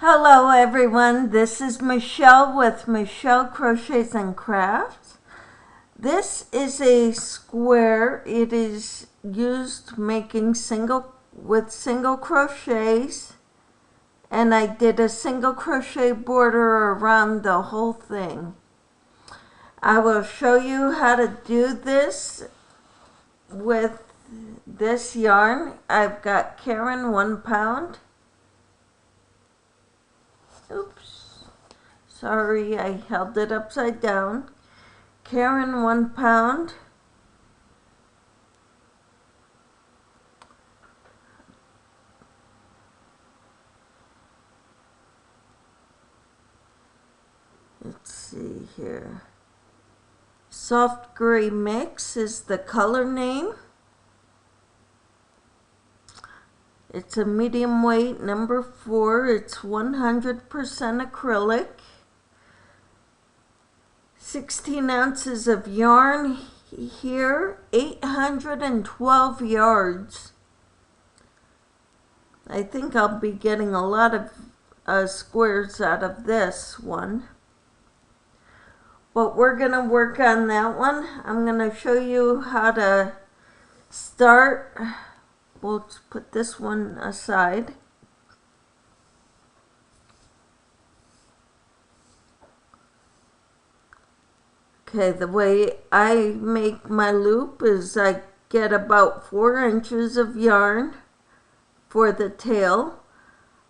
Hello everyone, this is Michelle with Michelle Crochets and Crafts. This is a square. It is used making single crochets, and I did a single crochet border around the whole thing. I will show you how to do this with this yarn. I've got Karen 1 pound. Oops, sorry, I held it upside down. Karen 1 pound. Let's see here. Soft Gray Mix is the color name. It's a medium weight, number 4. It's 100% acrylic. 16 ounces of yarn here, 812 yards. I think I'll be getting a lot of squares out of this one. But we're going to work on that one. I'm going to show you how to start. We'll put this one aside. Okay, the way I make my loop is I get about 4 inches of yarn for the tail.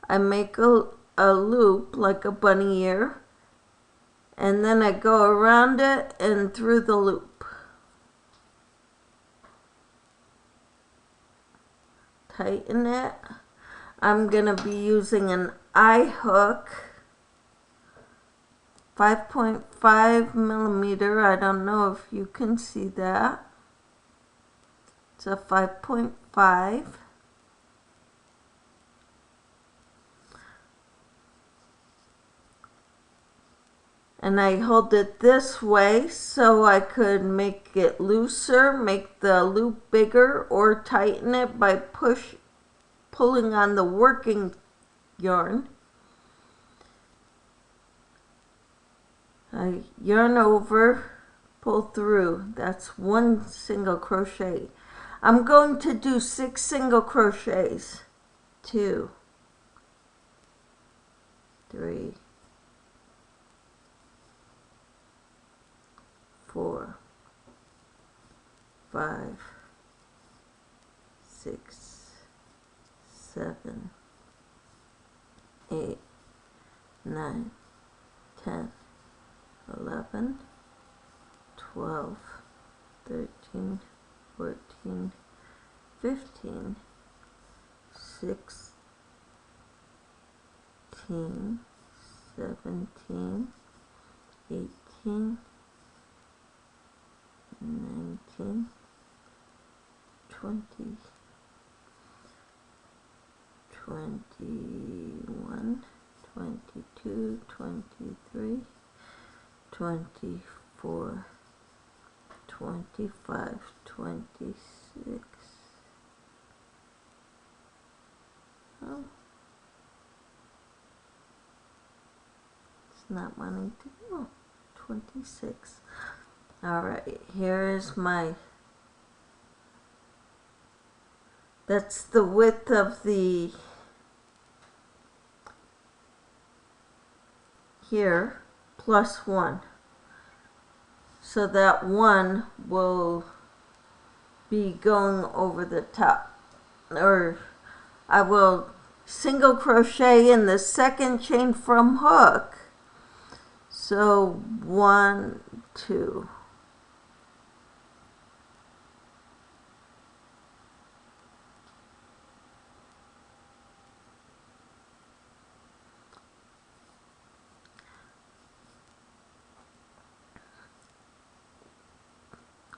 I make a loop like a bunny ear, and then I go around it and through the loop. Tighten it. I'm going to be using an eye hook, 5.5 millimeter. I don't know if you can see that. It's a 5.5. And I hold it this way so I could make it looser, make the loop bigger, or tighten it by pulling on the working yarn. I yarn over, pull through. That's 1 single crochet. I'm going to do 6 single crochets. 2, 3, 4, 5, 6, 7, 8, 9, 10, 11, 12, 13, 14, 15, 16, 17, 18, 19, 20, 21, 22, 23, 24, 25, 26. Oh, it's not wanting to go. 26. All right, here is my, that's the width of the, here, plus 1. So that 1 will be going over the top. Or I will single crochet in the second chain from hook. So 1, 2.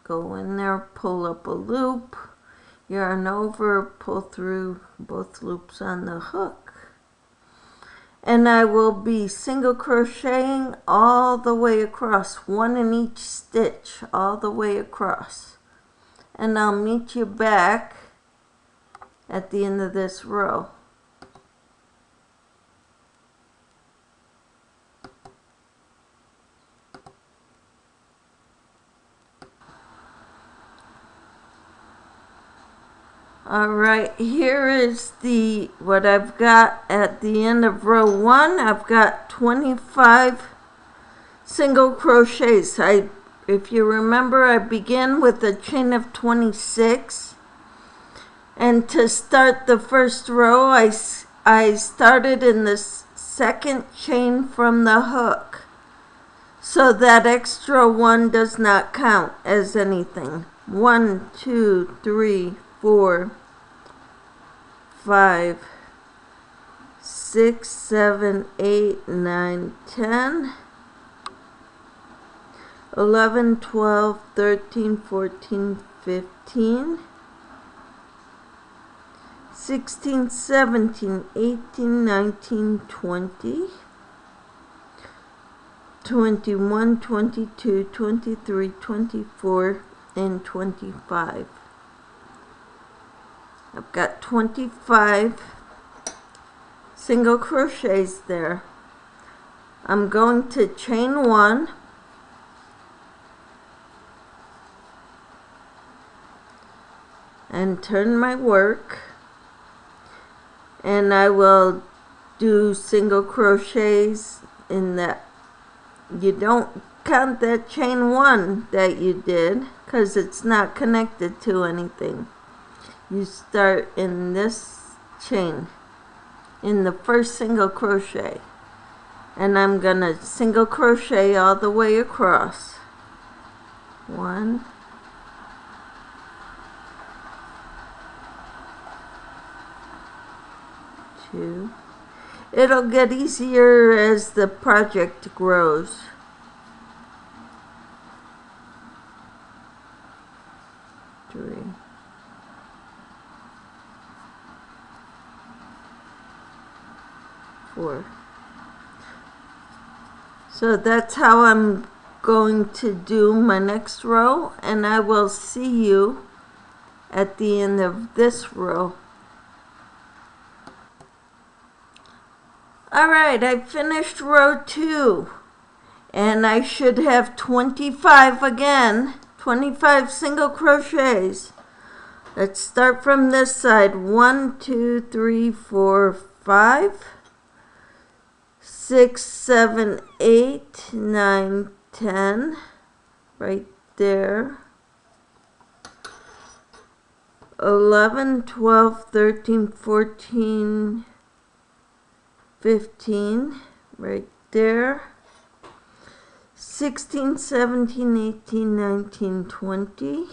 Go in there, pull up a loop, yarn over, pull through both loops on the hook. And I will be single crocheting all the way across, 1 in each stitch, all the way across. And I'll meet you back at the end of this row. Alright, here is what I've got at the end of row 1. I've got 25 single crochets. If you remember, I began with a chain of 26, and to start the first row I started in the second chain from the hook, so that extra one does not count as anything. 1, 2, 3, 4, 5, 6, 7, 8, 9, 10, 11, 12, 13, 14, 15, 16, 17, 18, 19, 20, 21, 22, 23, 24, and 25. I've got 25 single crochets there. I'm going to chain 1, and turn my work, and I will do single crochets in that. You don't count that chain 1 that you did because it's not connected to anything. You start in this chain in the first single crochet, and I'm gonna single crochet all the way across. 1, 2. It'll get easier as the project grows. 3. 4. So that's how I'm going to do my next row, and I will see you at the end of this row. Alright, I finished row 2, and I should have 25 again, 25 single crochets. Let's start from this side. 1, 2, 3, 4, 5, 6, 7, 8, 9, 10, right there. 11, 12, 13, 14, 15, right there. 16, 17, 18, 19, 20,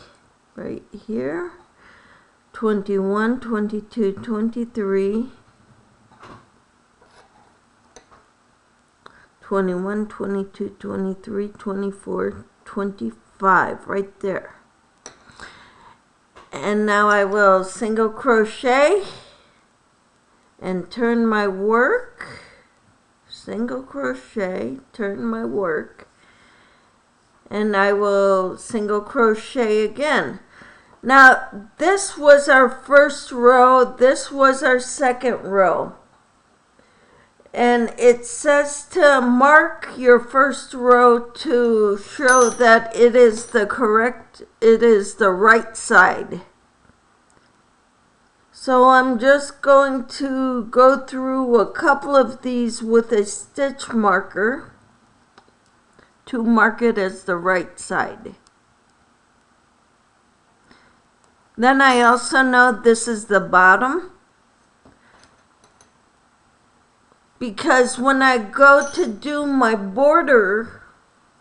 right here. 21, 22, 23, 21, 22, 23, 24, 25, right there. And now I will single crochet and turn my work, single crochet, turn my work, and I will single crochet again. Now this was our first row, this was our second row, and it says to mark your first row to show that it is the right side. So I'm just going to go through a couple of these with a stitch marker to mark it as the right side. Then I also know this is the bottom, because when I go to do my border,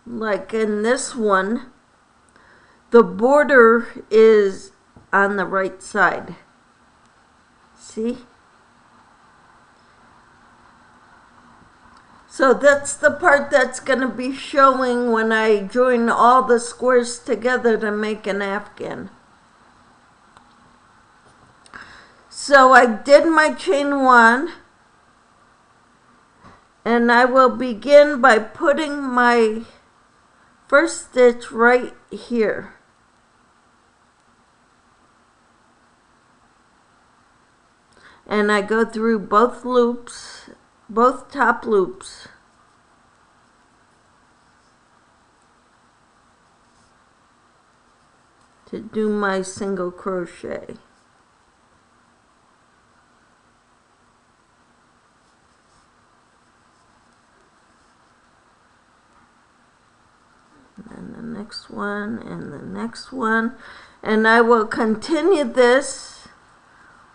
like in this one, the border is on the right side. See? So that's the part that's going to be showing when I join all the squares together to make an afghan. So I did my chain 1, and I will begin by putting my first stitch right here. And I go through both loops, both top loops. To do my single crochet. next one, and the next one. And I will continue this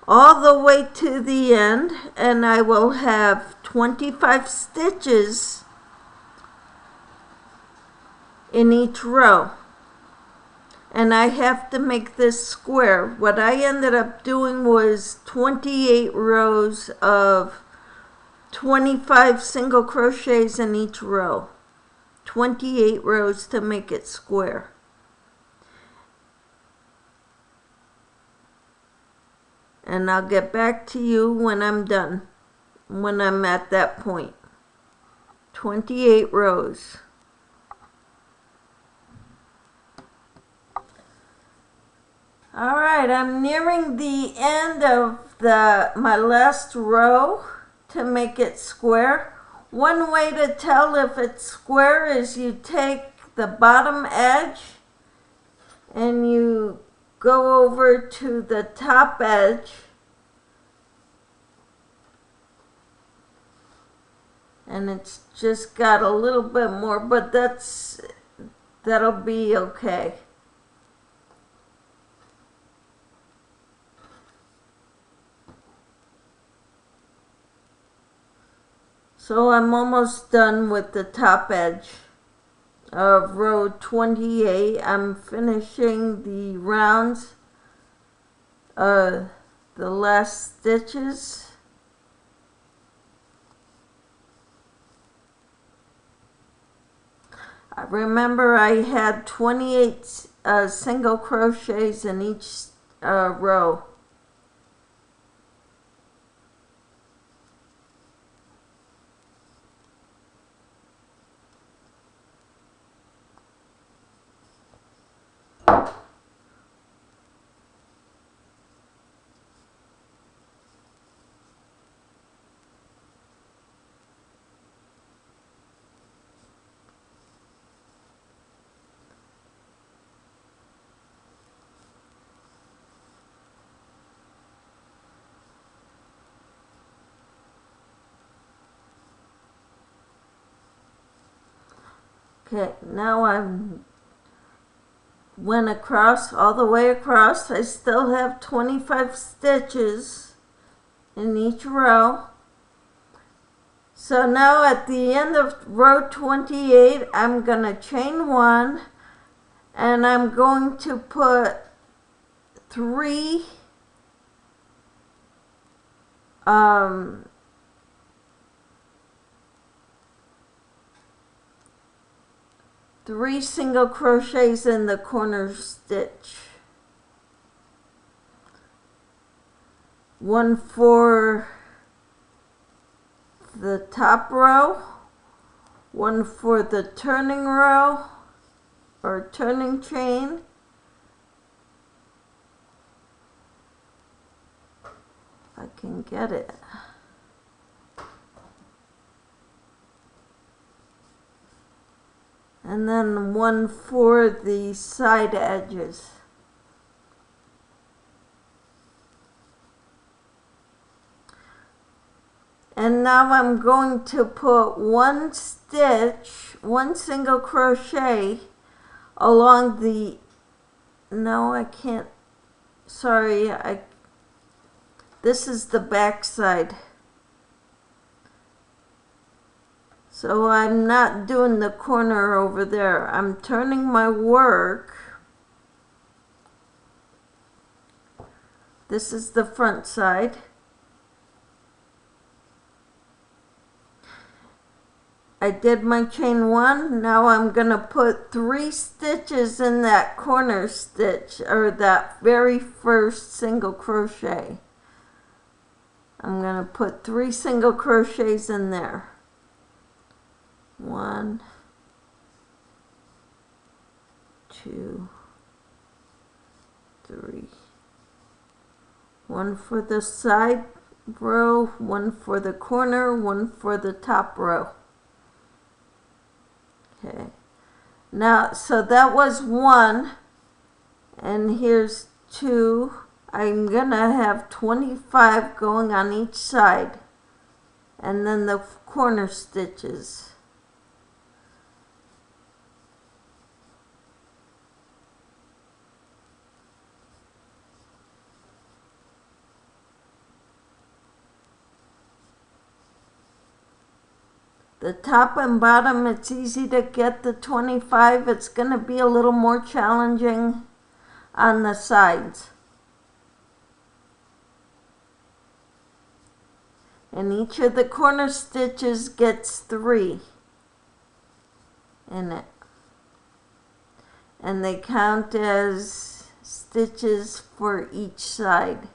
all the way to the end, and I will have 25 stitches in each row. And I have to make this square. What I ended up doing was 28 rows of 25 single crochets in each row. 28 rows to make it square. And I'll get back to you when I'm done, when I'm at that point. 28 rows. All right, I'm nearing the end of my last row to make it square. One way to tell if it's square is you take the bottom edge and you go over to the top edge and it's just got a little bit more, but that'll be okay. So I'm almost done with the top edge of row 28. I'm finishing the rounds, the last stitches. I remember I had 28 single crochets in each row. Okay, now I went across, all the way across. I still have 25 stitches in each row. So now at the end of row 28, I'm going to chain one, and I'm going to put three single crochets in the corner stitch. One for the top row, one for the turning row or turning chain, if I can get it. And then one for the side edges. And now I'm going to put one single crochet along the, no, I can't, sorry, this is the back side. So I'm not doing the corner over there. I'm turning my work. This is the front side. I did my chain one. Now I'm going to put 3 stitches in that corner stitch, or that very first single crochet. I'm going to put 3 single crochets in there. 1, 2, 3. One for the side row, one for the corner, one for the top row. Okay. Now, so that was 1, and here's 2. I'm gonna have 25 going on each side, and then the corner stitches. The top and bottom, it's easy to get the 25. It's going to be a little more challenging on the sides. And each of the corner stitches gets 3 in it. And they count as stitches for each side.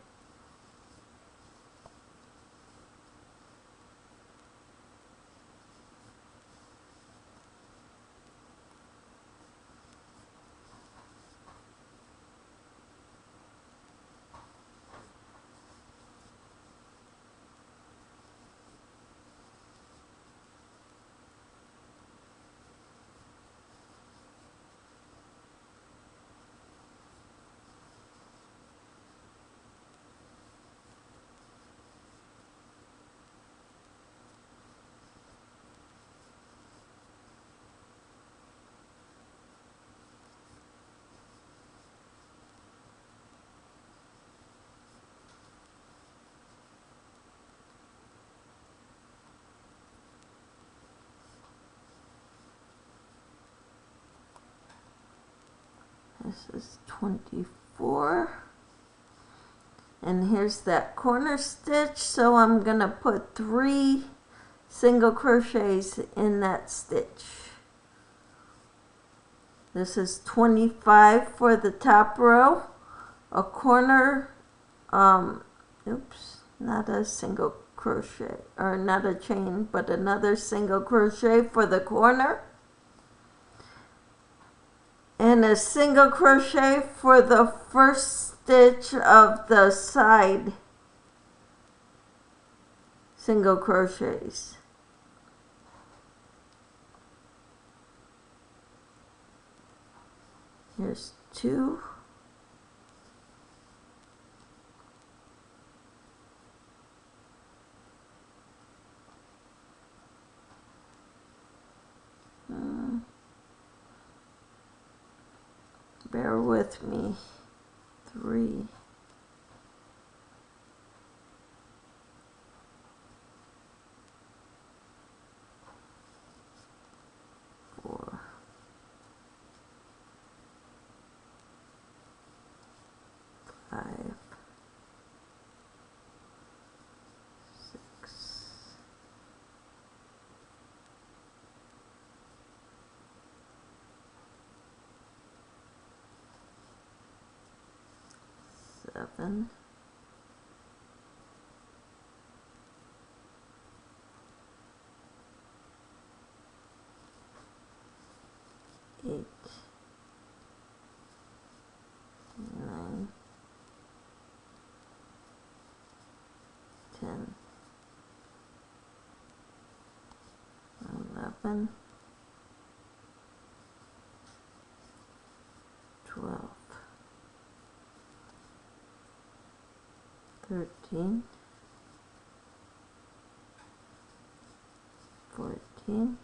This is 24. And here's that corner stitch. So I'm going to put 3 single crochets in that stitch. This is 25 for the top row. A corner, not a single crochet, or not a chain, but another single crochet for the corner. And a single crochet for the first stitch of the side single crochets. Here's 2. Bear with me. 3. 4. 5. 6. 7. 8. 9. 10. 11. 12. 13. 14.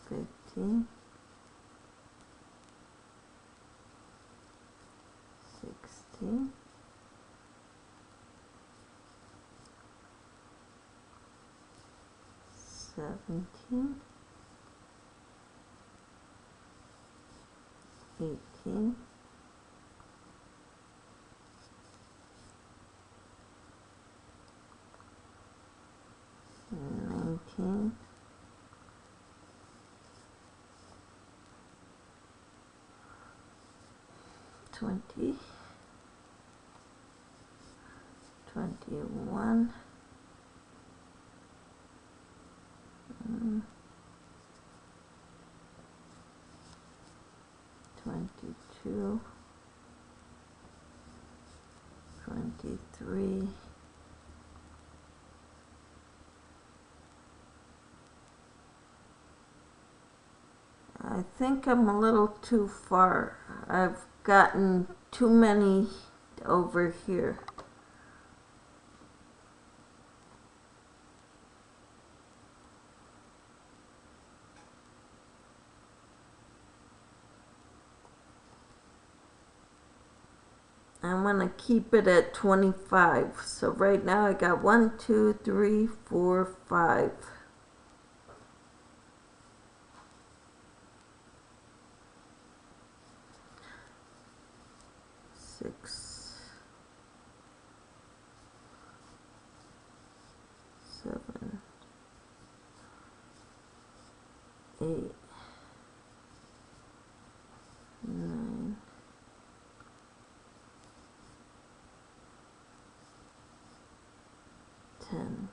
15. 16. 17. 18. 19. 20. 21. 22. 23. 'I think I'm a little too far. I've gotten too many over here. I'm going to keep it at 25. So right now I got 1, 2, 3, 4, 5. Six, 7, 8, 9, 10,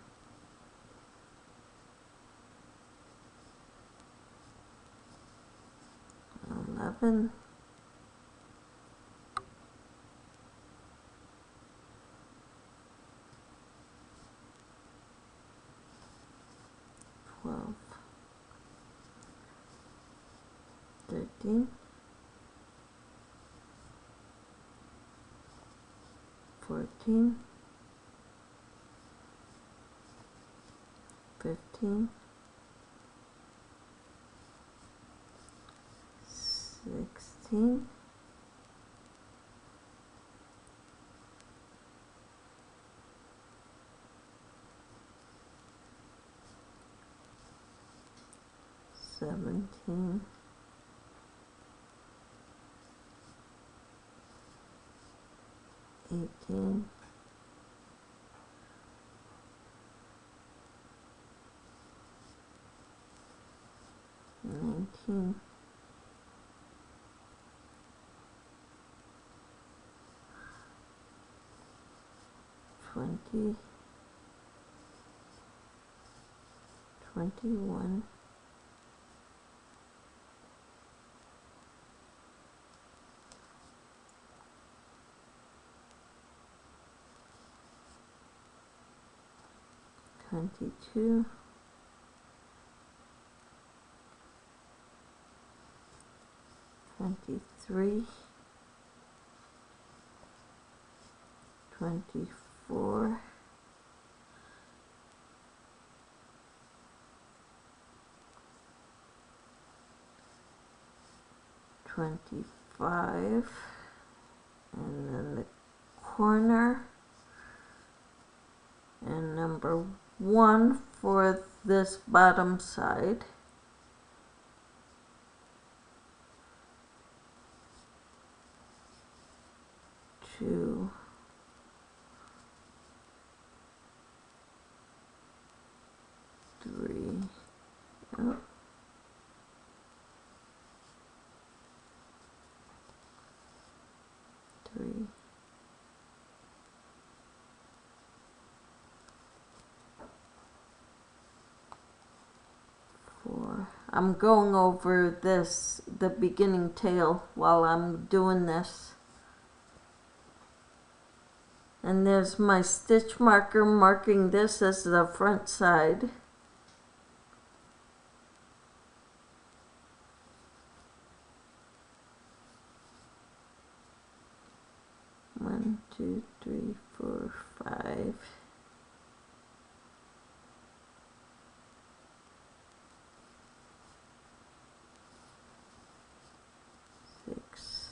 11, 12, 13, 14, 15, 16, 17, 18, 19, 20, 21, 22, 23, 24, 25, and then the corner, and number 1 for this bottom side. Two, 3, oh, 3, 4. I'm going over the beginning tail while I'm doing this. And there's my stitch marker marking this as the front side. One, two, three, 4, 5. 6,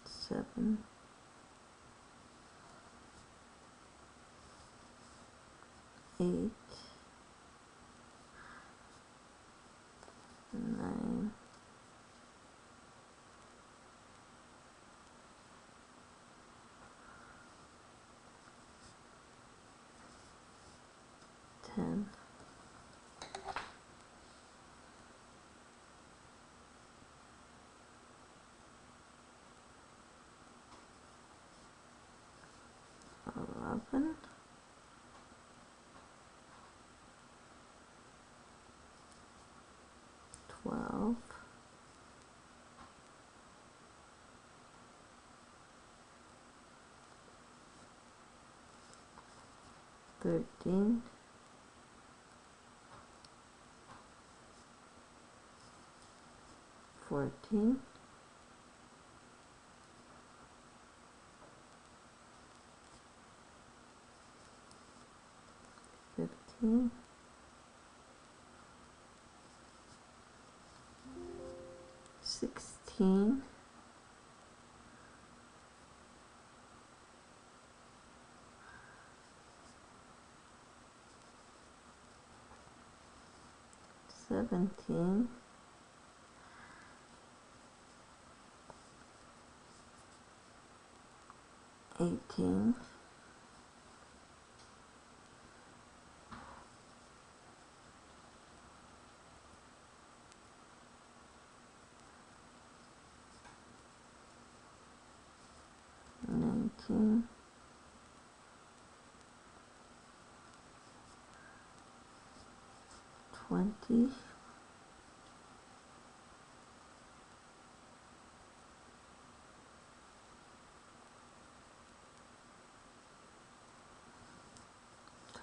7, 8, 9, 10, 11, 12, 13, 14, 15, 18, 17, 18, 19, 20,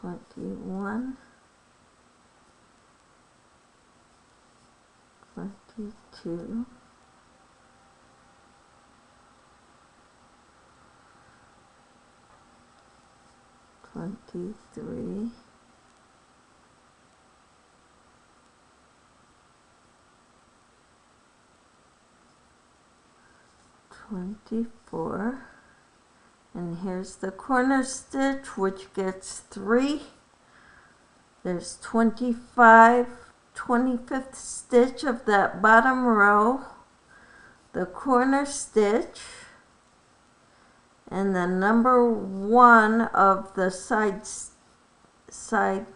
21, 22, 23, 24, and here's the corner stitch, which gets 3. There's 25, 25th stitch of that bottom row, the corner stitch, and the number 1 of the side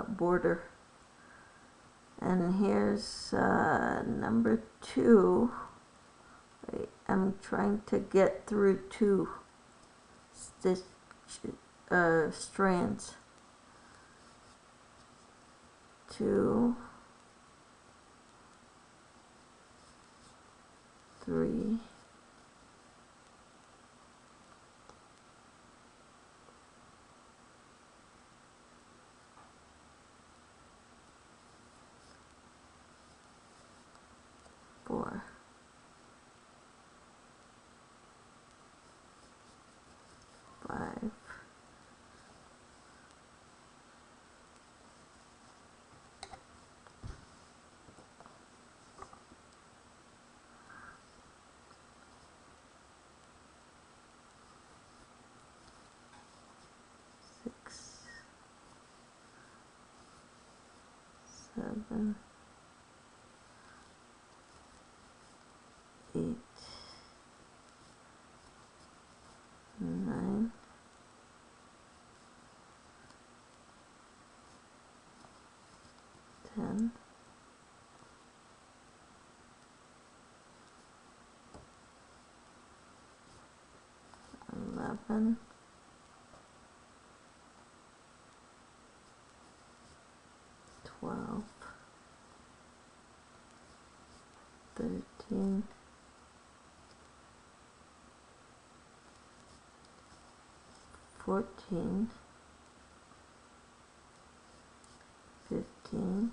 border. And here's number 2. Wait, I'm trying to get through 2 stitch strands. 2, 3, 4, 5, 6, 7, 8, 9, 10, 11, 12, 13, 14, 15,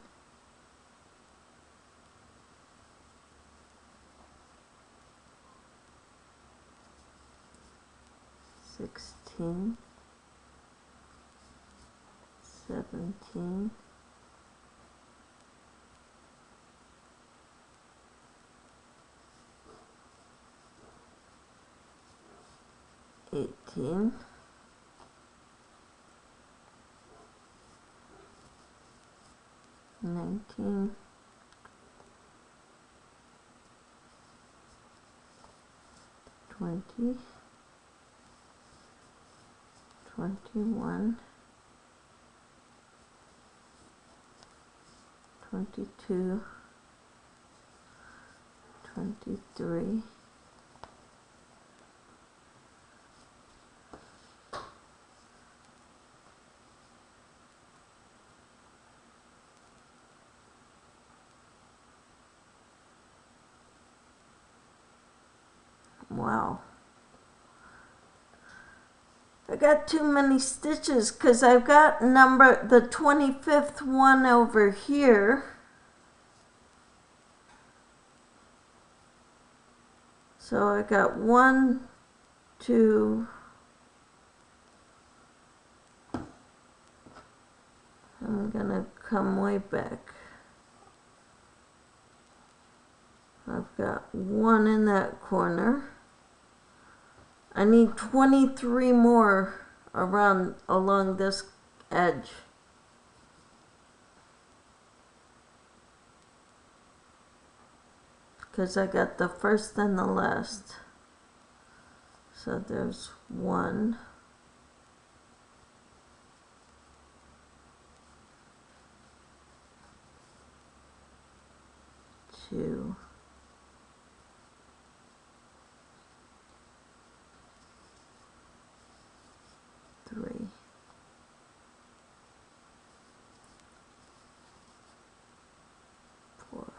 16, 17, 18, 19, 20, 21, 22, 23, 'Wow. I got too many stitches because I've got the 25th one over here. So I got 1, 2, I'm gonna come way back. I've got one in that corner. I need 23 more along this edge. Because I got the first and the last. So there's 1, 2, 3, 4,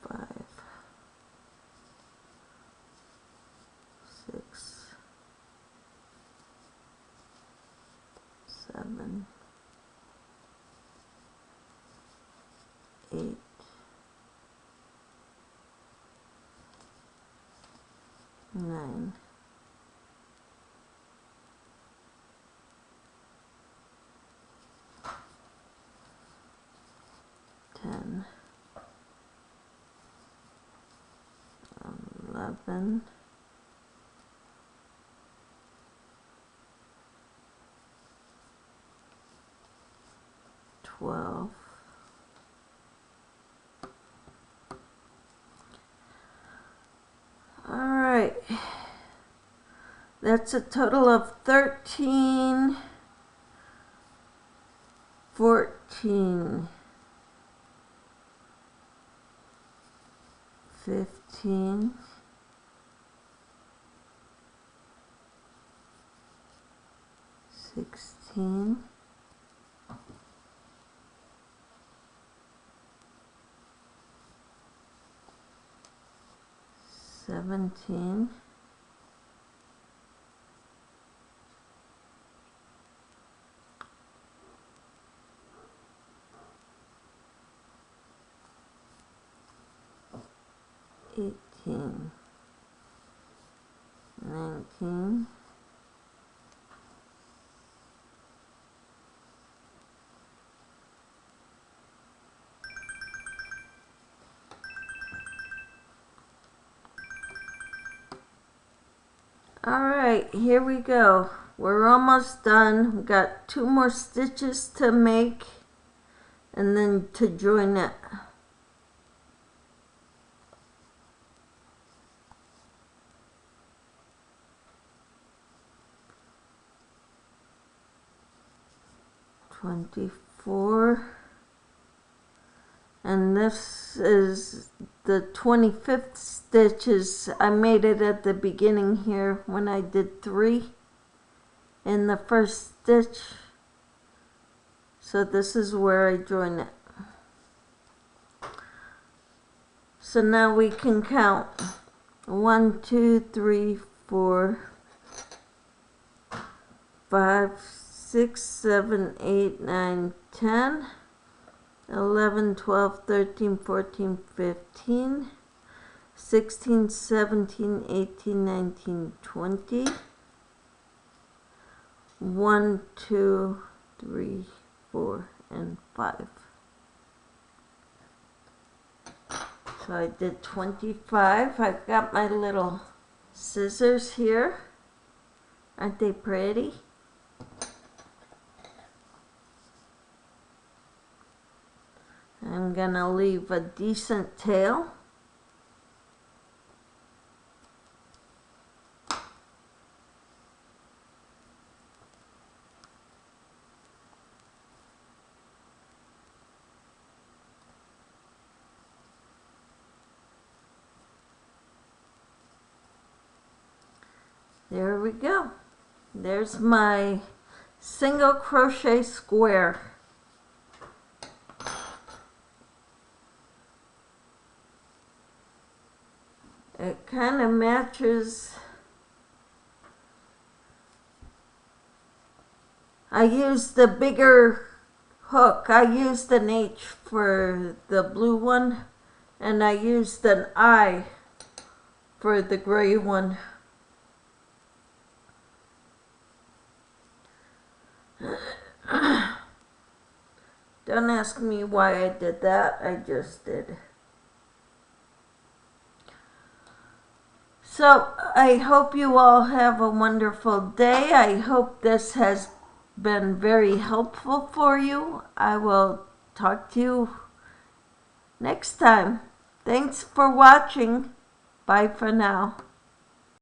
5, 6, 7, 8, 9, 10, 11, 12, 'Alright, that's a total of 13, 14, 15, 16, 17, 18, 19, 'Alright, here we go. We're almost done. We've got 2 more stitches to make and then to join it. $24, and this is the 25th stitches. I made it at the beginning here when I did 3 in the first stitch, so this is where I join it. So now we can count 1, 2, 3, 4, 5, 6, 7, 8, 9, 10, 11, 12, 13, 14, 15, 16, 17, 18, 19, 20, 1, 2, 3, 4, and 5. So I did 25. I've got my little scissors here. Aren't they pretty? I'm gonna leave a decent tail. There we go. There's my single crochet square. It kind of matches. I used the bigger hook. I used an H for the blue one, and I used an I for the gray one. Don't ask me why I did that. I just did. So I hope you all have a wonderful day. I hope this has been very helpful for you. I will talk to you next time. Thanks for watching. Bye for now.